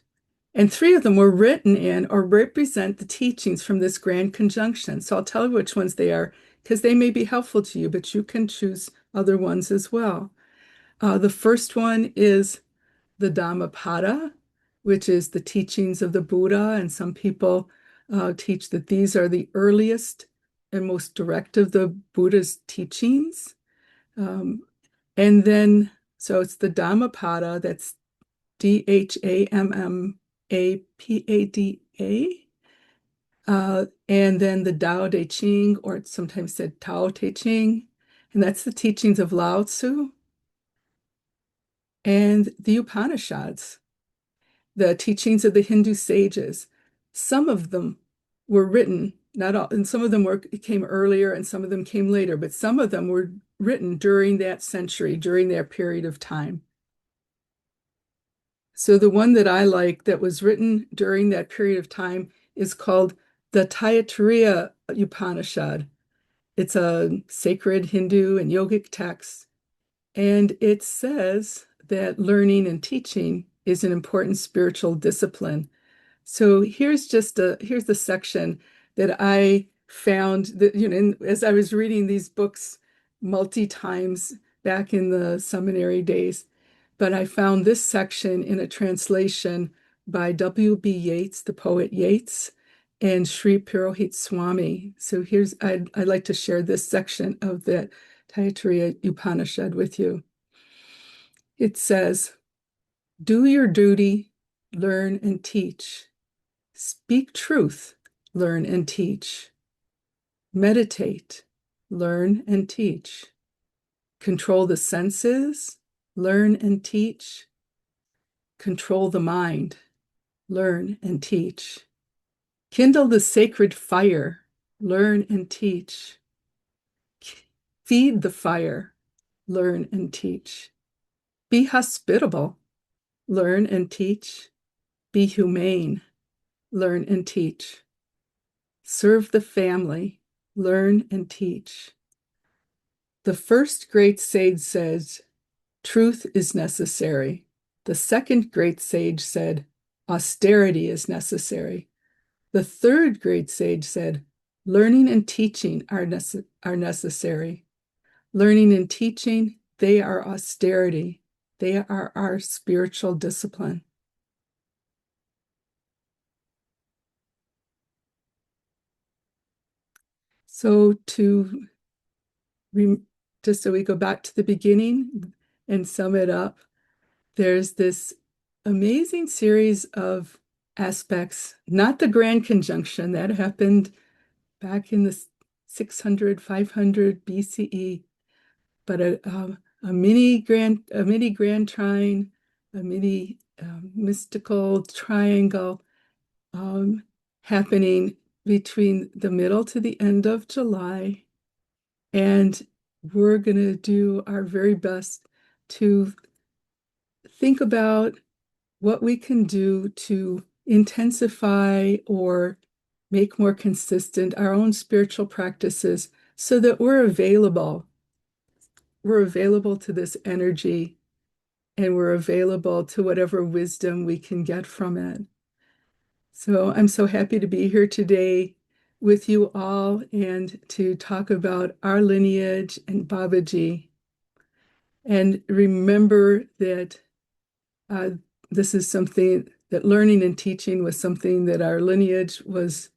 And 3 of them were written in or represent the teachings from this grand conjunction. So I'll tell you which ones they are, because they may be helpful to you, but you can choose other ones as well. The first one is the Dhammapada, which is the teachings of the Buddha. And some people teach that these are the earliest and most direct of the Buddha's teachings. And then, so it's the Dhammapada, that's Dhammapada. And then the Tao Te Ching, or it's sometimes said Tao Te Ching, and that's the teachings of Lao Tzu. And the Upanishads, the teachings of the Hindu sages. Some of them were written, not all, and some of them came earlier and some of them came later, but some of them were written during that century, during that period of time. So the one that I like that was written during that period of time is called the Taittiriya Upanishad. It's a sacred Hindu and yogic text, and it says that learning and teaching is an important spiritual discipline. So here's the section that I found that, as I was reading these books multi times back in the seminary days, but I found this section in a translation by W.B. Yeats, the poet Yeats, and Sri Purohit Swami. So I'd like to share this section of the Taittiriya Upanishad with you. It says, "Do your duty, learn and teach. Speak truth, learn and teach. Meditate, learn and teach. Control the senses, learn and teach. Control the mind, learn and teach. Kindle the sacred fire, learn and teach. Feed the fire, learn and teach. Be hospitable, learn and teach. Be humane, learn and teach. Serve the family, learn and teach. The first great sage says, truth is necessary. The second great sage said, austerity is necessary. The third great sage said, learning and teaching are necessary. Learning and teaching, they are austerity. They are our spiritual discipline. So just so we go back to the beginning and sum it up, there's this amazing series of aspects, not the grand conjunction that happened back in the 600, 500 BCE, but a mini grand trine, a mini mystical triangle happening between the middle to the end of July. And we're going to do our very best to think about what we can do to intensify or make more consistent our own spiritual practices so that we're available. We're available to this energy and we're available to whatever wisdom we can get from it. So I'm so happy to be here today with you all and to talk about our lineage and Babaji. And remember that this is something that learning and teaching was something that our lineage was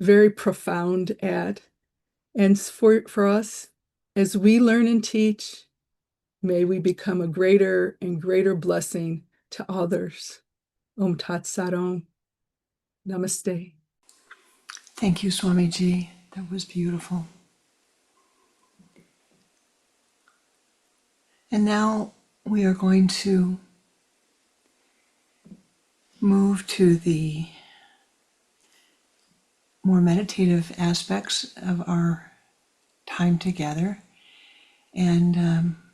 very profound at. And for us, as we learn and teach, may we become a greater and greater blessing to others. Om Tat Sat Om. Namaste. Thank you, Swamiji. That was beautiful. And now we are going to move to the more meditative aspects of our time together. And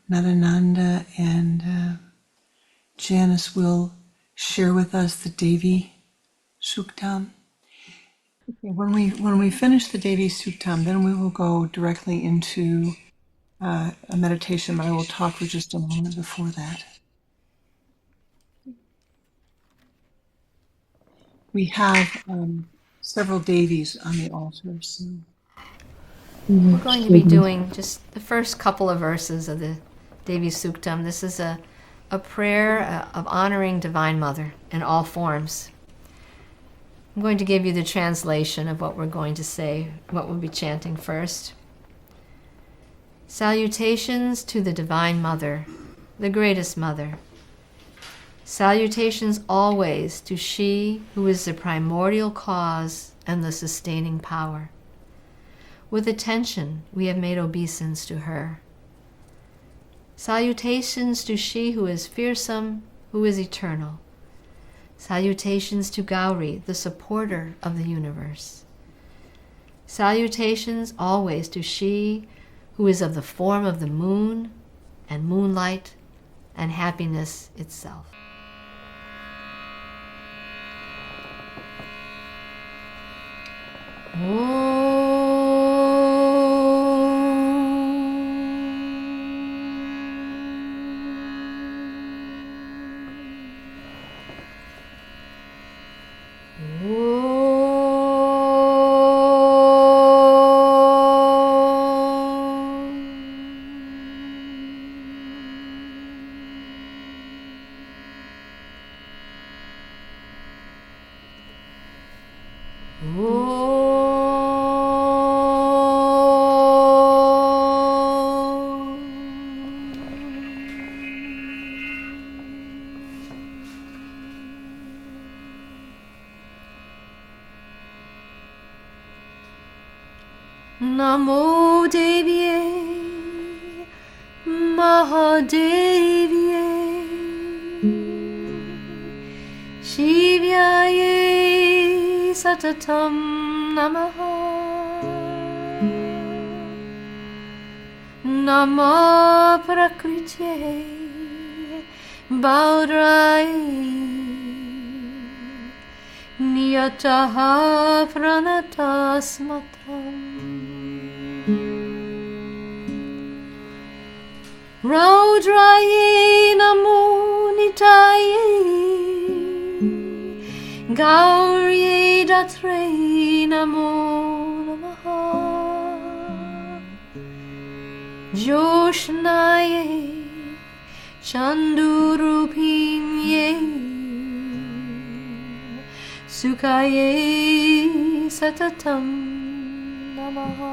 Nadananda and Janice will share with us the Devi Suktam. When we finish the Devi Suktam, then we will go directly into a meditation, but I will talk for just a moment before that. We have several Devis on the altar. So We're going to be doing just the first couple of verses of the Devi Suktam. This is a prayer of honoring Divine Mother in all forms. I'm going to give you the translation of what we're going to say, what we'll be chanting first. Salutations to the Divine Mother, the greatest Mother. Salutations always to she who is the primordial cause and the sustaining power. With attention, we have made obeisance to her. Salutations to she who is fearsome, who is eternal. Salutations to Gauri, the supporter of the universe. Salutations always to she who is of the form of the moon and moonlight and happiness itself. Namo Devye Mahadevye Shivyaye satatam namaha. Namo prakrite baudrai niyataha pranatasmatam. Raudraye namo nitaye Gaurye datre namo namaha. Joshnaye Chandurupinye Sukaye satatam namaha.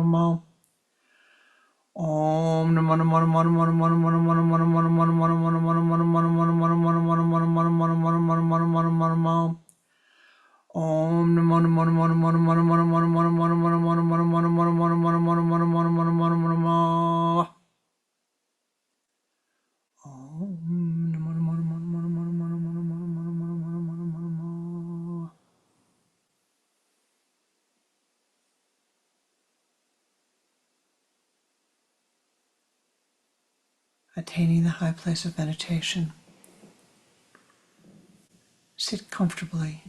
Namo. Om Namo Namo Namo Namo Namo Namo Namo Namo Namo Namo Namo Namo. Om Namo Namo Namo Namo Namo Namo Namo Namo Namo Namo Namo. Attaining the high place of meditation. Sit comfortably.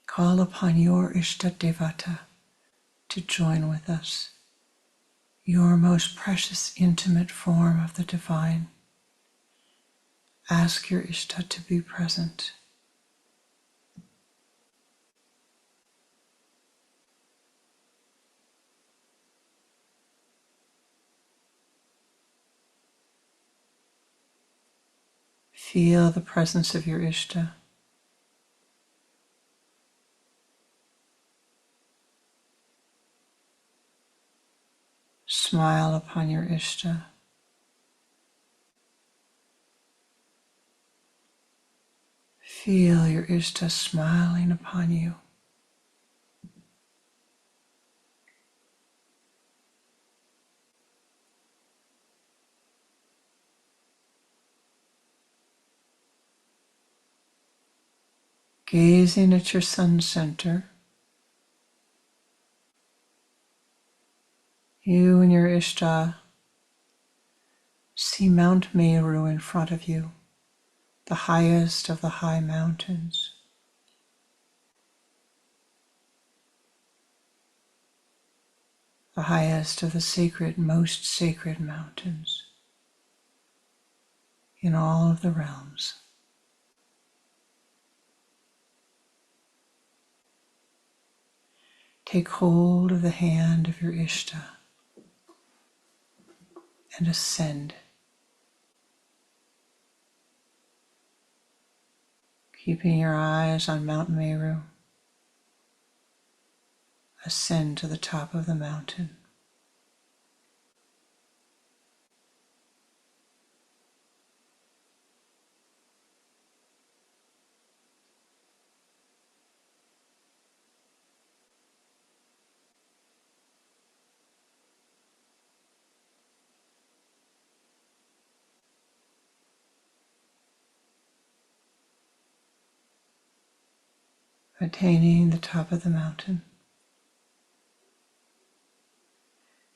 Call upon your Ishta Devata to join with us your most precious, intimate form of the divine. Ask your Ishta to be present. Feel the presence of your Ishta. Smile upon your Ishta. Feel your Ishta smiling upon you. Gazing at your sun center, you and your Ishta see Mount Meru in front of you, the highest of the high mountains. The highest of the sacred, most sacred mountains in all of the realms. Take hold of the hand of your Ishta and ascend, keeping your eyes on Mount Meru. Ascend to the top of the mountain. Attaining the top of the mountain,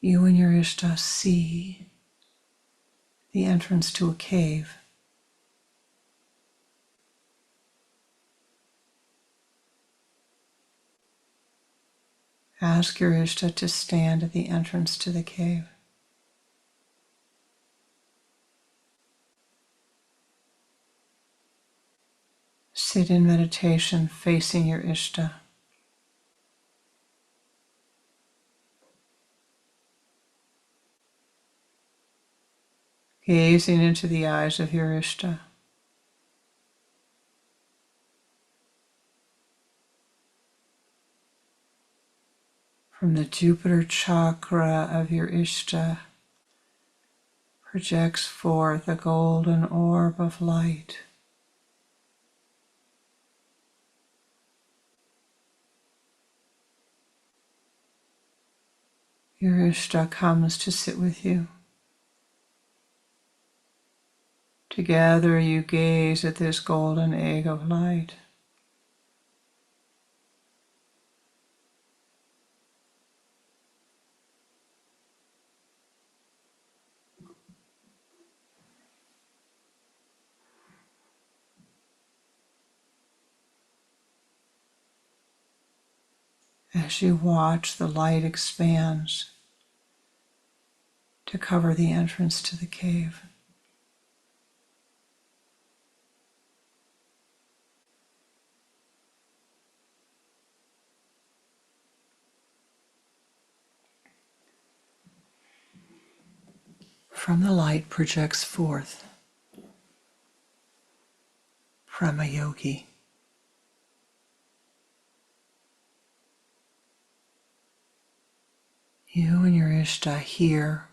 you and your Ishta see the entrance to a cave. Ask your Ishta to stand at the entrance to the cave. Sit in meditation facing your Ishta. Gazing into the eyes of your Ishta. From the Jupiter chakra of your Ishta projects forth a golden orb of light. Your Ishta comes to sit with you. Together you gaze at this golden egg of light. As you watch, the light expands to cover the entrance to the cave. From the light projects forth Prema Yogi. You and your Ishta hear.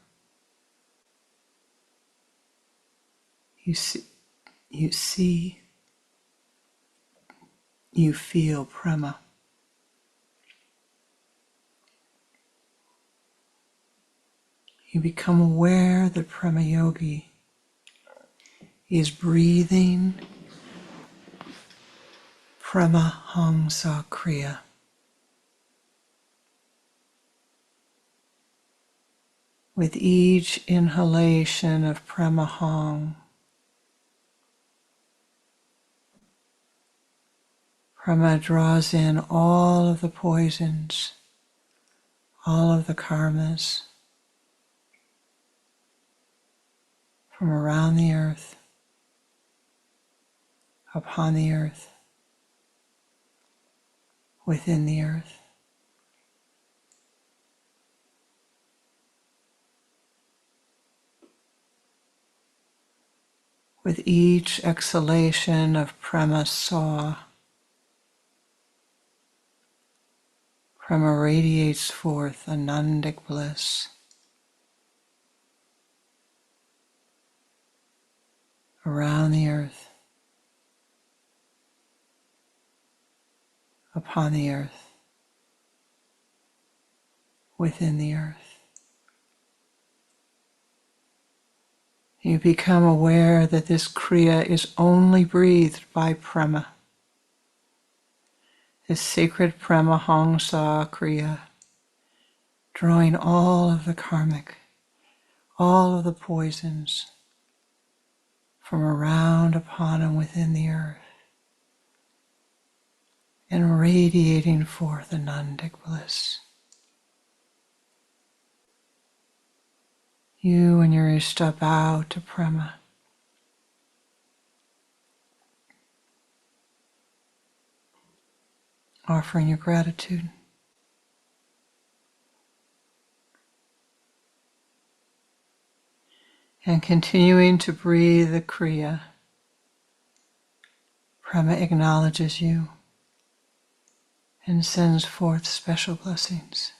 You see, you feel Prema. You become aware that Prema Yogi is breathing Prema Hangsa Kriya. With each inhalation of Prema Hang, Prema draws in all of the poisons, all of the karmas, from around the earth, upon the earth, within the earth. With each exhalation of Prema Saw, Prema radiates forth Anandic bliss around the earth, upon the earth, within the earth. You become aware that this Kriya is only breathed by Prema, this sacred Prema Hangsa Kriya, drawing all of the karmic, all of the poisons from around, upon, and within the earth, and radiating forth Anandic bliss. You and your Ishta bow to Prema, offering your gratitude. And continuing to breathe the Kriya, Prema acknowledges you and sends forth special blessings.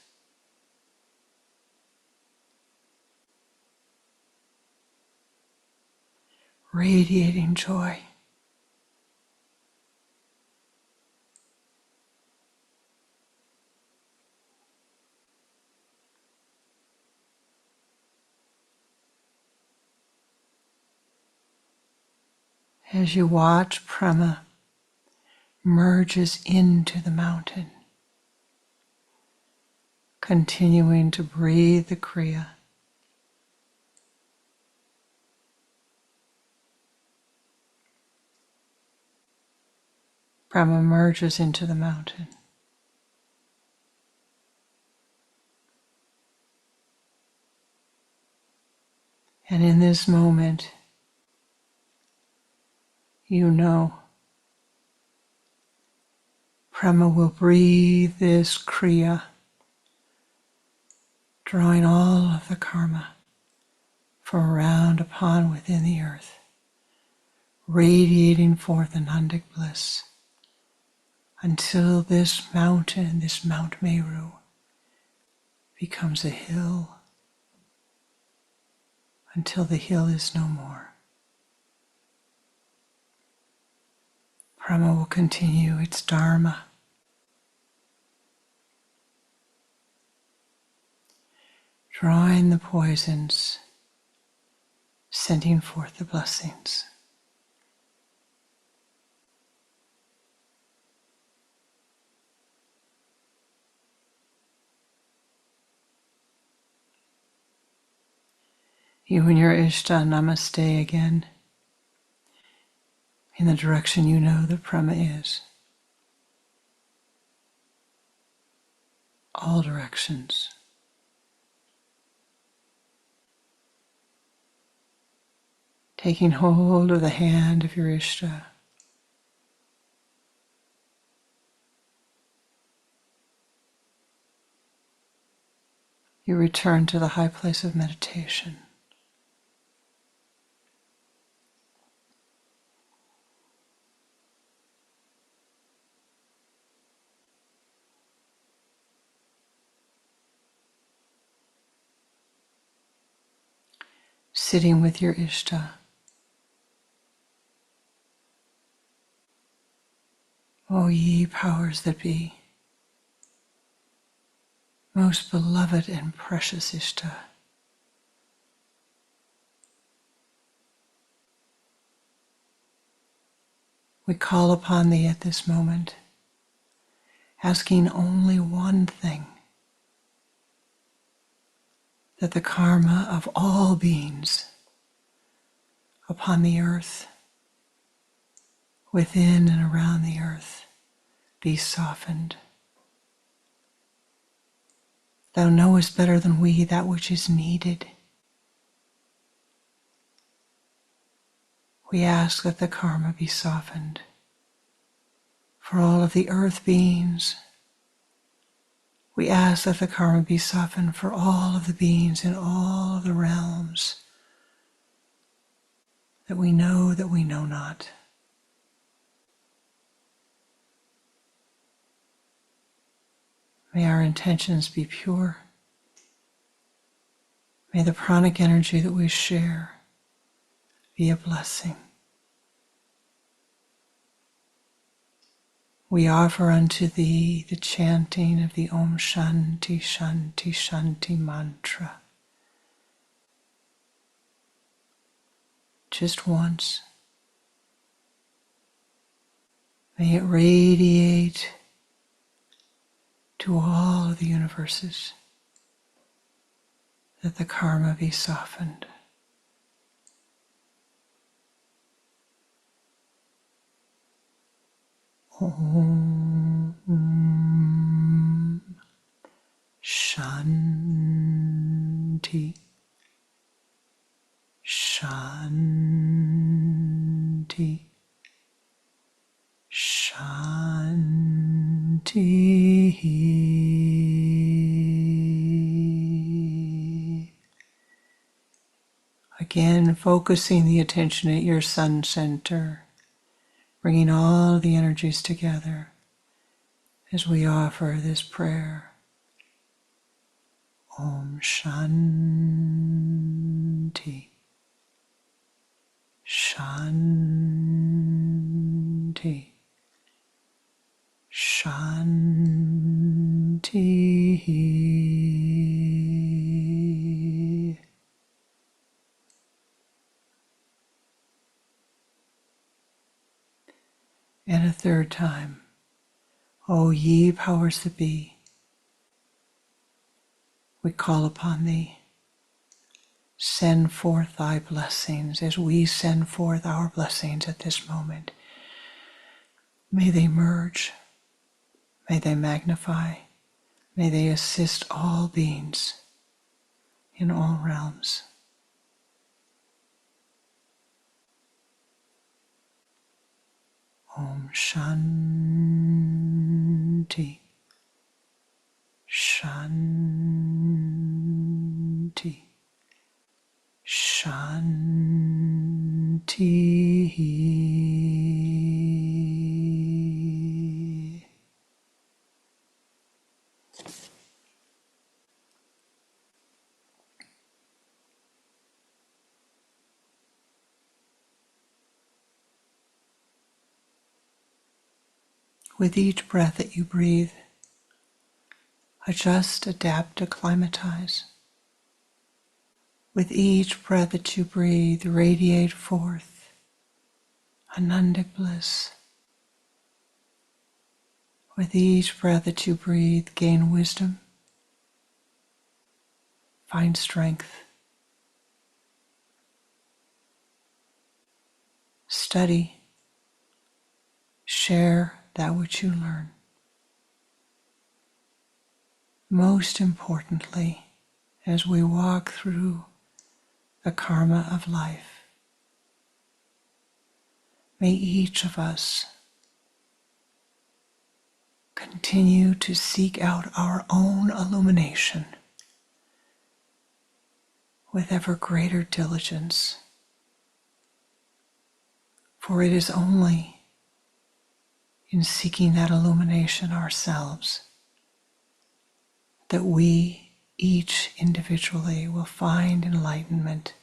Radiating joy. As you watch, Prema merges into the mountain, continuing to breathe the Kriya. Prema merges into the mountain. And in this moment, you know Prema will breathe this Kriya, drawing all of the karma from around, upon, within the earth, radiating forth Anandic bliss until this mountain, this Mount Meru, becomes a hill, until the hill is no more. Prema will continue its dharma, drawing the poisons, sending forth the blessings. You and your Ishta namaste again, in the direction you know that Prema is. All directions. Taking hold of the hand of your Ishta. You return to the high place of meditation. Sitting with your Ishta. O ye powers that be, most beloved and precious Ishta, we call upon thee at this moment, asking only one thing, that the karma of all beings upon the earth, within and around the earth, be softened. Thou knowest better than we that which is needed. We ask that the karma be softened for all of the earth beings. We ask that the karma be softened for all of the beings in all of the realms that we know not. May our intentions be pure. May the pranic energy that we share be a blessing. We offer unto Thee the chanting of the Om Shanti Shanti Shanti mantra. Just once. May it radiate to all of the universes, that the karma be softened. Om Shanti Shanti Shanti. Again, focusing the attention at your sun center, bringing all the energies together as we offer this prayer. Om Shanti Shanti Shanti. And a third time. O ye powers that be, we call upon Thee. Send forth Thy blessings as we send forth our blessings at this moment. May they merge. May they magnify. May they assist all beings in all realms. Om Shanti Shanti Shanti. With each breath that you breathe, adjust, adapt, acclimatize. With each breath that you breathe, radiate forth Anandic bliss. With each breath that you breathe, gain wisdom, find strength, study, share that which you learn. Most importantly, as we walk through the karma of life, may each of us continue to seek out our own illumination with ever greater diligence. For it is only in seeking that illumination ourselves that we, each individually, will find enlightenment,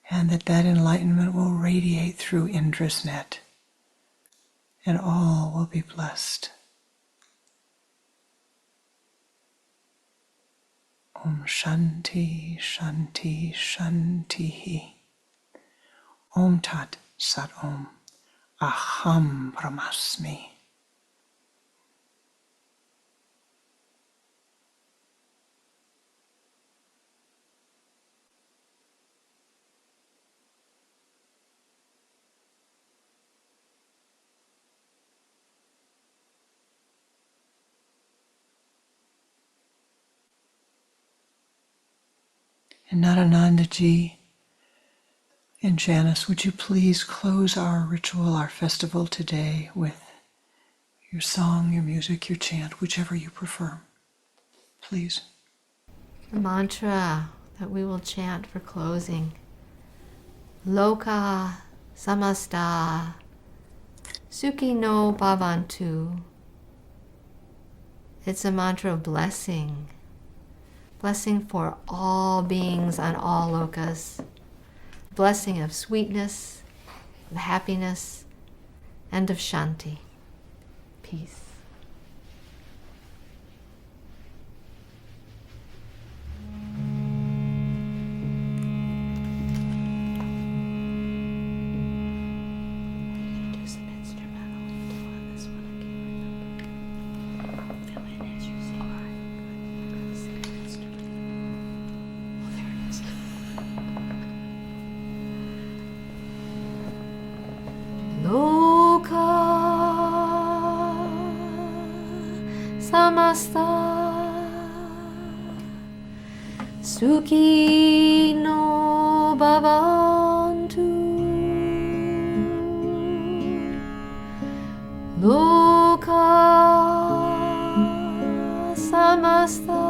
and that enlightenment will radiate through Indra's net, and all will be blessed. Om Shanti Shanti Shanti. Om Tat Sat Om. Aham Brahmasmi. And Narananda ji, And Janice, would you please close our ritual, our festival today with your song, your music, your chant, whichever you prefer. Please. The mantra that we will chant for closing. Loka samasta sukhino bhavantu. It's a mantra of blessing. Blessing for all beings on all lokas. Blessing of sweetness, of happiness, and of shanti. Peace. Samasta sukhino bhavantu loka samasta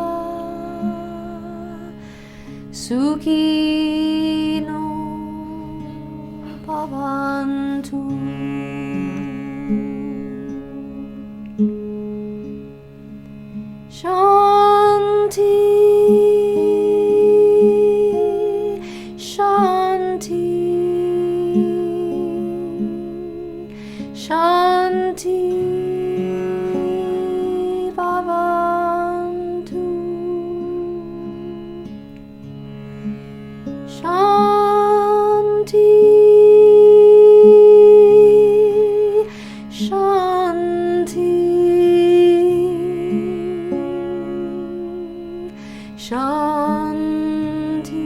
sukhino bhavantu. Shanti, Shanti, Shanti Bhavantu. Shanti, Shanti. Shanti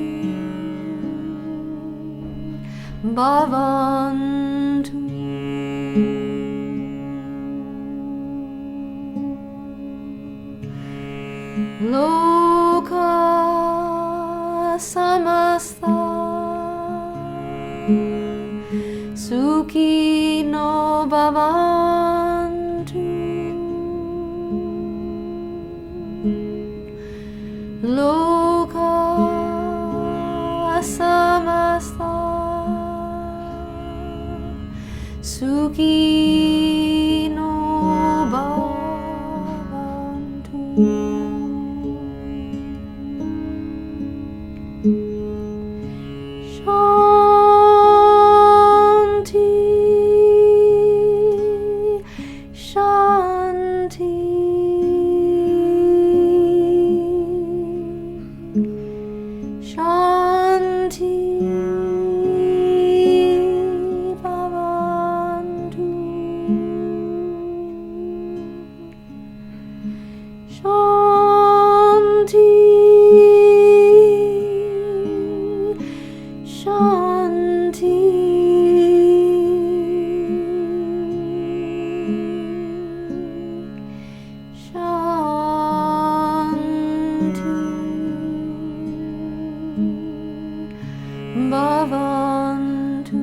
Bhavantu. Loka samasta sukhino bhavantu. Loka samasta sukhino bhavantu. Shanti, Shanti. Shanti Bhavantu. Shanti, Shanti. Bhavantu.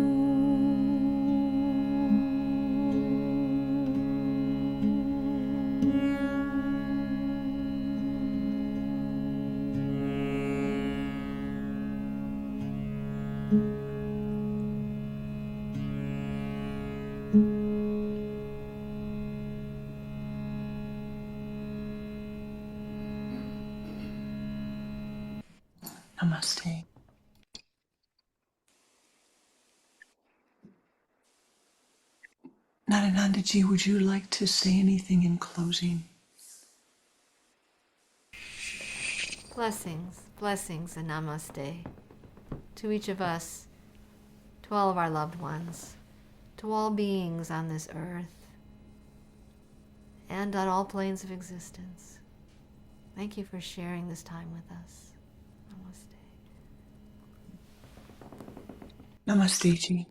Namaste. Nadanandaji, would you like to say anything in closing? Blessings, blessings, and namaste to each of us, to all of our loved ones, to all beings on this earth, and on all planes of existence. Thank you for sharing this time with us. Namaste. Namaste, Ji.